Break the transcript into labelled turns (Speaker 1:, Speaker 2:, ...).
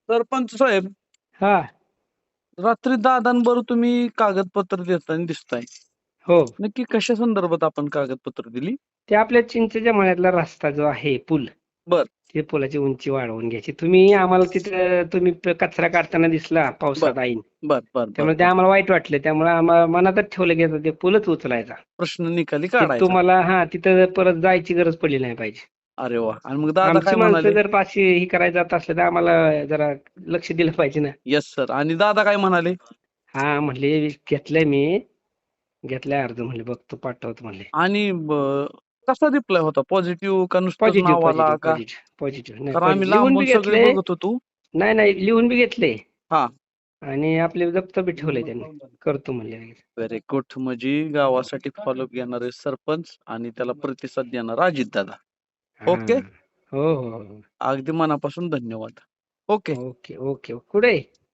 Speaker 1: सरपंच साहेब,
Speaker 2: हा.
Speaker 1: रात्री दादांबरोबर तुम्ही कागदपत्र देताना दिसताय.
Speaker 2: हो.
Speaker 1: नक्की कशा संदर्भात आपण कागदपत्र दिली?
Speaker 2: ते आपल्या चिंचेच्या मळ्यातला रस्ता जो आहे पूल,
Speaker 1: बर
Speaker 2: ते पुलाची उंची वाढवून घ्यायची. तुम्ही आम्हाला तिथं कचरा काढताना दिसला
Speaker 1: बर
Speaker 2: पावसात आईन,
Speaker 1: बर बर बर
Speaker 2: त्यामुळे ते
Speaker 1: बर.
Speaker 2: आम्हाला वाईट वाटलं. त्यामुळे आम्हाला मनातच ठेवलं की आता ते पूलच उचलायचा.
Speaker 1: प्रश्न निकाली
Speaker 2: ते
Speaker 1: काढायचा.
Speaker 2: तुम्हाला तिथं परत जायची गरज पडली नाही पाहिजे.
Speaker 1: अरे वा. आणि मग दादा काय
Speaker 2: आमची माणसं
Speaker 1: म्हणाले?
Speaker 2: जर पाचशे ही करायचं जात असलं तर आम्हाला जरा लक्ष दिलं पाहिजे ना.
Speaker 1: Yes sir. आणि दादा काय म्हणाले?
Speaker 2: हा, म्हणले घेतलंय अर्ज, म्हणले बघतो पाठवतो म्हणले.
Speaker 1: आणि कसा रिप्लाय होता? पॉझिटिव्ह का नुसतंच
Speaker 2: पॉझिटिव्ह
Speaker 1: नावाला
Speaker 2: पॉझिटिव्ह
Speaker 1: का?
Speaker 2: पॉझिटिव्ह पॉझिटिव्ह नाही,
Speaker 1: कारण आम्ही
Speaker 2: लिहून
Speaker 1: लांबून
Speaker 2: बी
Speaker 1: सगळे
Speaker 2: घेतले.
Speaker 1: बघत होतो.
Speaker 2: नाही लिहून बी घेतले
Speaker 1: हा.
Speaker 2: आणि आपले दप्तर बी ठेवले त्यांनी. करतो म्हणले.
Speaker 1: Very good. म्हणजे गावासाठी फॉलोअप घेणारे सरपंच आणि त्याला प्रतिसाद देणारा अजित दादा.
Speaker 2: हा.
Speaker 1: ओके.
Speaker 2: हो हो हो.
Speaker 1: अगदी मनापासून धन्यवाद. ओके.
Speaker 2: Okay okay. कुठे